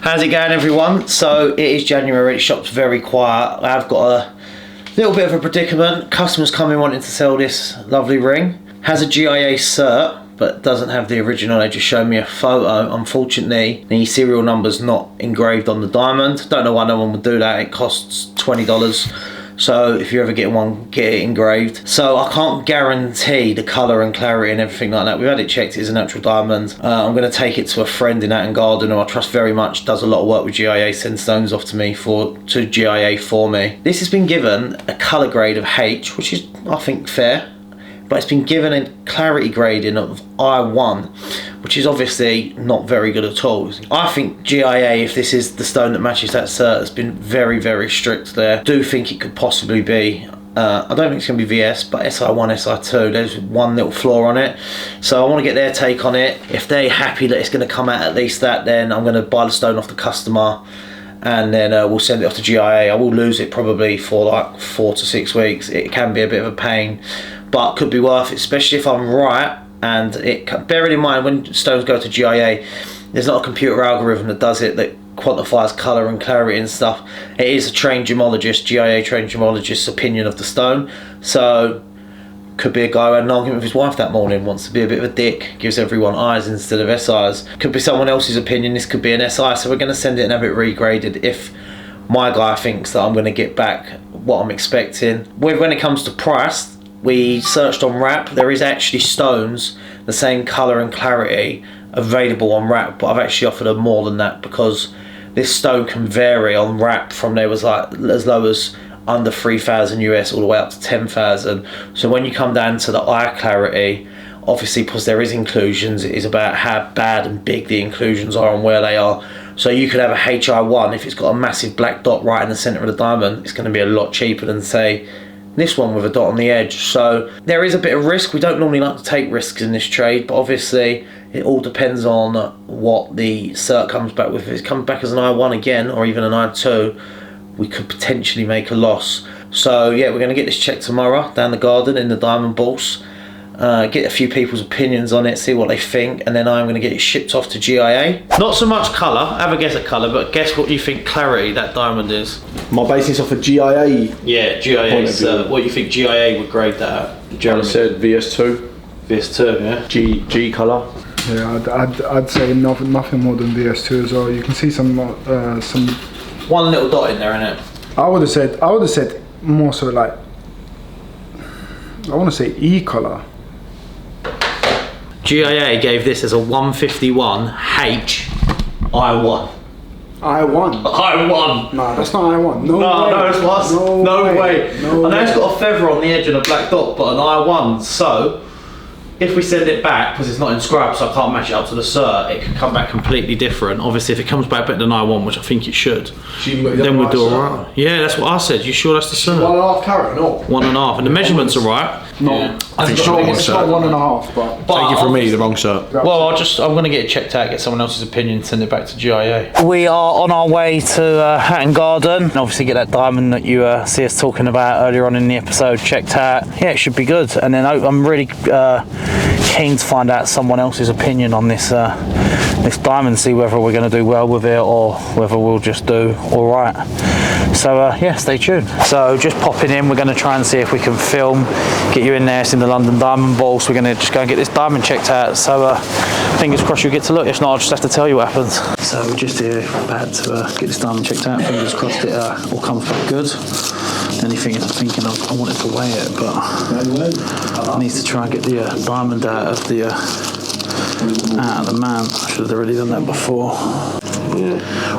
How's it going, everyone? So it is January, shop's very quiet. I've got a little bit of a predicament. Customers coming wanting to sell this lovely ring. Has a GIA cert, but doesn't have the original. They just showed me a photo. Unfortunately, the serial number's not engraved on the diamond. Don't know why no one would do that. It costs $20. So if you're ever getting one, get it engraved. So I can't guarantee the colour and clarity and everything like that. We've had it checked, it's a natural diamond. I'm going to take it to a friend in Hatton Garden who I trust very much, does a lot of work with GIA, sends stones off to me to GIA for me. This has been given a colour grade of H, which is, I think, fair. But it's been given a clarity grading of I1, which is obviously not very good at all. I think GIA, if this is the stone that matches that cert, has been very, very strict there. I do think it could possibly be, I don't think it's going to be VS, but SI1, SI2, there's one little flaw on it. So I want to get their take on it. If they're happy that it's going to come out at least that, then I'm going to buy the stone off the customer. And then we'll send it off to GIA. I will lose it probably for like 4 to 6 weeks. It can be a bit of a pain, but could be worth it, especially if I'm right. And bearing in mind, when stones go to GIA, there's not a computer algorithm that does it, that quantifies colour and clarity and stuff. It is a trained gemologist, GIA trained gemologist's opinion of the stone. So could be a guy who had an argument with his wife that morning, wants to be a bit of a dick, gives everyone I's instead of SI's. Could be someone else's opinion, this could be an SI, so we're going to send it and have it regraded if my guy thinks that I'm going to get back what I'm expecting. When it comes to price, we searched on wrap. There is actually stones the same colour and clarity available on wrap, but I've actually offered them more than that because this stone can vary on wrap from there was like as low as under 3,000 US all the way up to 10,000. So when you come down to the eye clarity, obviously because there is inclusions, it is about how bad and big the inclusions are and where they are. So you could have a HI1, if it's got a massive black dot right in the centre of the diamond, it's going to be a lot cheaper than say this one with a dot on the edge. So there is a bit of risk. We don't normally like to take risks in this trade, but obviously it all depends on what the cert comes back with. If it comes back as an I1 again, or even an I2, we could potentially make a loss. So yeah, we're going to get this checked tomorrow down the garden in the diamond bourse, get a few people's opinions on it, see what they think, and then I'm going to get it shipped off to GIA. Not so much colour, have a guess at colour, but guess what you think clarity that diamond is. My basis off of GIA. Yeah, GIA. What do you think GIA would grade that at? Jeremy said VS2. VS2, yeah. G colour. Yeah, I'd say nothing more than VS2 as well. You can see some one little dot in there, innit? I would have said more so like, I want to say E colour. GIA gave this as a 151 H I1. I1. I1. Nah, that's not I1. No, it's worse. No way. No I know way. it's got a feather on the edge and a black dot, but an I1. So if we send it back, because it's not inscribed, so I can't match it up to the cert, it could come back completely different. Obviously, if it comes back better than I1, which I think it should, then we'll do alright. Yeah, that's what I said. You sure that's the cert? 1.5 carat, no? 1.5, and the measurements are right. No, Yeah. I think it's not 1.5, but Take it from me, the wrong cert. Well, I'm going to get it checked out, get someone else's opinion, send it back to GIA. We are on our way to Hatton Garden, and obviously get that diamond that you see us talking about earlier on in the episode checked out. Yeah, it should be good. And then I'm really keen to find out someone else's opinion on this this diamond, see whether we're going to do well with it or whether we'll just do all right. So yeah, stay tuned. So just popping in, we're going to try and see if we can film, get you in there. It's in the London Diamond Bourse. We're going to just go and get this diamond checked out. So fingers crossed you get to look. If not, I'll just have to tell you what happens. So we're just here about to get this diamond checked out. Fingers crossed it all comes back good. Anything I'm thinking I wanted to weigh it, but I need to try and get the diamond out of the man. I should have already done that before.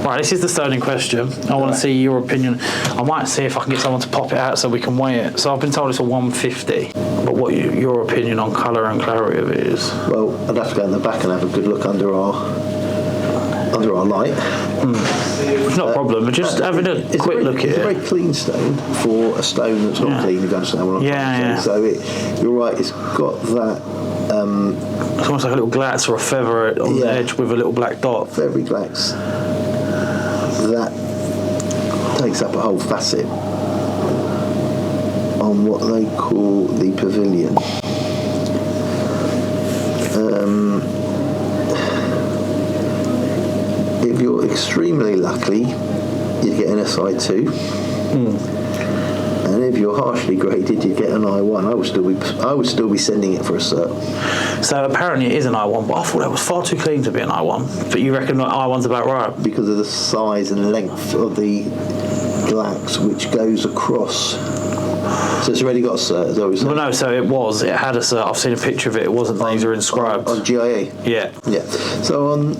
Right, this is the stone in question. I want to see your opinion. I might see if I can get someone to pop it out so we can weigh it. So I've been told it's a 150. But what your opinion on colour and clarity of it is? Well, I'd have to go in the back and have a good look under our light. It's not a problem, but just having a quick look at it. It's a very clean stone for a stone that's not clean. You understand what I'm trying to say? So you're right. It's got that. It's almost like a little glatz or a feather on the edge with a little black dot. Feathery glatz. That takes up a whole facet on what they call the pavilion. If you're extremely lucky, you'd get an SI2. And if you're harshly graded, you'd get an I1. I would still be sending it for a cert. So apparently it is an I1, but I thought that was far too clean to be an I1. But you reckon that I1's about right? Because of the size and length of the glax which goes across. So it's already got a cert, is that what you're saying? Well, no, so it had a cert. I've seen a picture of it. It wasn't laser inscribed. On GIA? Yeah. Yeah. So on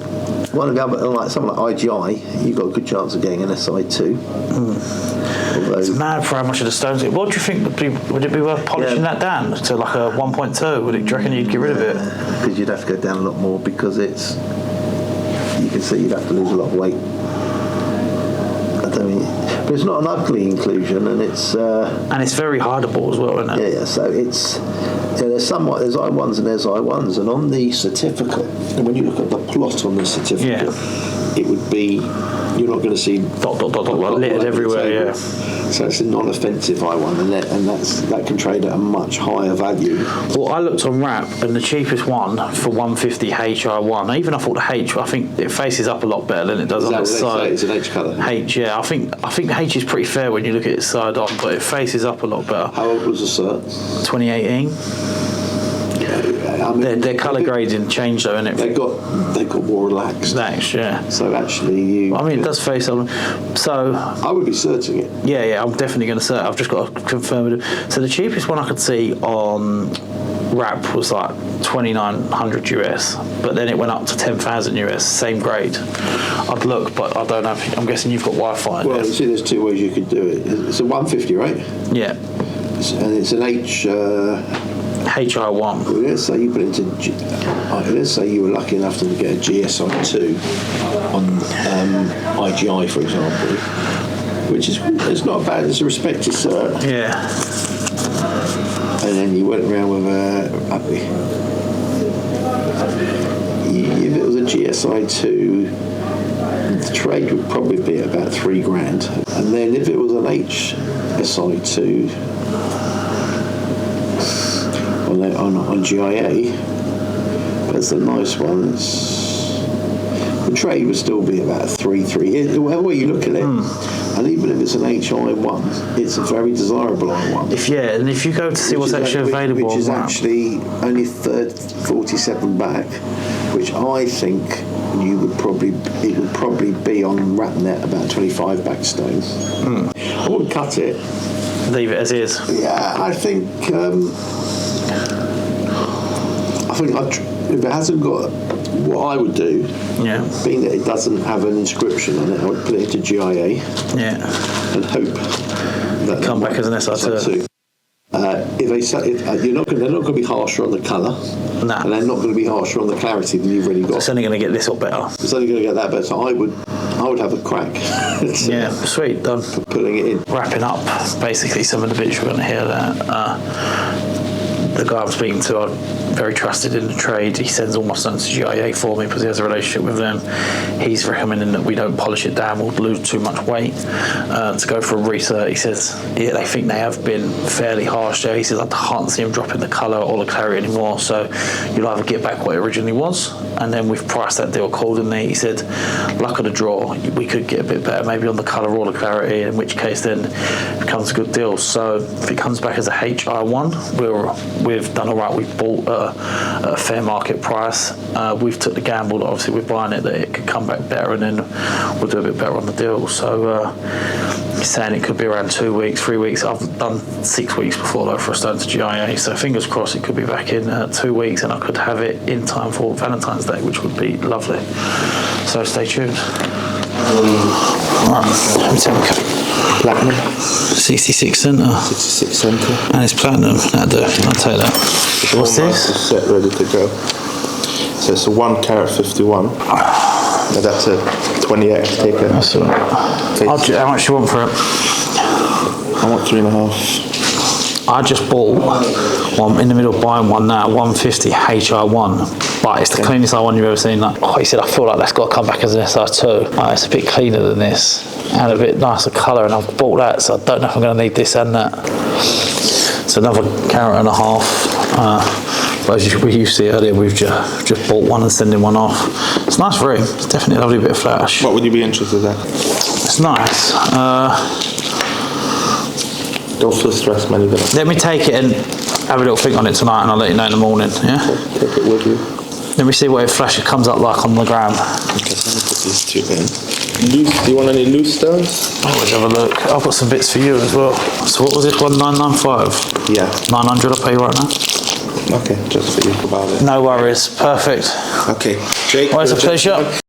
one of the other, like something like IGI, you've got a good chance of getting an SI2. Although, It's mad for how much of the stones. What do you think would it be worth polishing that down to like a 1.2? Do you reckon you'd get rid of it? Because you'd have to go down a lot more because you can see you'd have to lose a lot of weight. But it's not an ugly inclusion, and it's very hideable as well, isn't it? Yeah. So there's I1s and there's I1s, and on the certificate, and when you look at the plot on the certificate, it would be you're not going to see dot littered everywhere. Yeah. So it's a non-offensive I1, and that can trade at a much higher value. Well, I looked on Wrap, and the cheapest one for 150 HI1. Even I thought the H, I think it faces up a lot better than it does on its side. It's an H colour. H, yeah. I think the H is pretty fair when you look at it side on, but it faces up a lot better. How old was the cert? 2018. I mean, their colour grading changed though, innit? They got more relaxed. Yeah. So actually, it does face up. So I would be certing it. Yeah, I'm definitely going to cert. I've just got to confirm it. So the cheapest one I could see on Wrap was like 2,900 US, but then it went up to 10,000 US, same grade. I'd look, but I don't know. I'm guessing you've got Wi-Fi. Well, see, there's two ways you could do it. It's a 150, right? Yeah. And it's an HI1. Well, let's say you put it into. Let's say you were lucky enough to get a GSI2 on IGI, for example, which is it's not bad. It's a respected cert. Yeah. And then you went around with if it was a GSI2, the trade would probably be about $3,000. And then if it was an HSI2 on GIA, that's the nice one. The trade would still be about 3. Whatever way you look at it. And even if it's an HI1, it's a very desirable I1. If you go to see what's actually available, which is actually only 47 back, which I think it would probably be on RapNet about 25 back stone. I wouldn't cut it. Leave it as is. Yeah, I think if it hasn't got what I would do, being that it doesn't have an inscription on it, I would put it into GIA, and hope that come back as an SI2. They're not going to be harsher on the colour, and they're not going to be harsher on the clarity than you've already got. It's only going to get this or better. It's only going to get that better. So I would have a crack. Sweet, done. For putting it in. Wrapping up, basically, some of the bits you're going to hear there. The guy I'm speaking to, I'm very trusted in the trade. He sends all my stones to GIA for me because he has a relationship with them. He's recommending that we don't polish it down, we'll lose too much weight. To go for a recert, he says they think they have been fairly harsh there. He says I can't see him dropping the colour or the clarity anymore, so you'll either get back what it originally was, and then we've priced that deal accordingly. He said luck of the draw, we could get a bit better maybe on the colour or the clarity, in which case then it becomes a good deal. So if it comes back as a HI1, we've done all right. We've bought at a fair market price. We've took the gamble that obviously we're buying it, that it could come back better, and then we'll do a bit better on the deal. So he's saying it could be around 2 weeks, 3 weeks. I've done 6 weeks before though for a stone to GIA, so fingers crossed it could be back in 2 weeks, and I could have it in time for Valentine's Day, which would be lovely. So stay tuned. Right, let me take a look. Platinum. 66 centre. 66 centre. And it's platinum. That'll do. I'll take that. What's this? Set ready to go. So it's a 1 carat 51. And that's a 28 ticket. That's all right. How much do you want for it? I want 3.5. I just bought one in the middle of buying one now, 150 HI1, but it's the cleanest I1 you've ever seen. Like, he said, I feel like that's got to come back as an SI2. It's a bit cleaner than this and a bit nicer colour, and I've bought that, so I don't know if I'm going to need this and that. It's another 1.5 carat. As you see earlier, we've just bought one and sending one off. It's a nice ring. It's definitely a lovely bit of flash. What would you be interested in? It's nice. Don't feel stressed, man. Let me take it and have a little think on it tonight, and I'll let you know in the morning. Yeah. Take it with you. Let me see what flash it comes up like on the gram. Okay, so let me put these two in. Loose, do you want any loose stones? Oh, let's have a look. I've got some bits for you as well. So what was this, 1995? Yeah. 900 I'll pay you right now. Okay, just for you about it. No worries. Perfect. Okay, Jake. Well, it's a pleasure.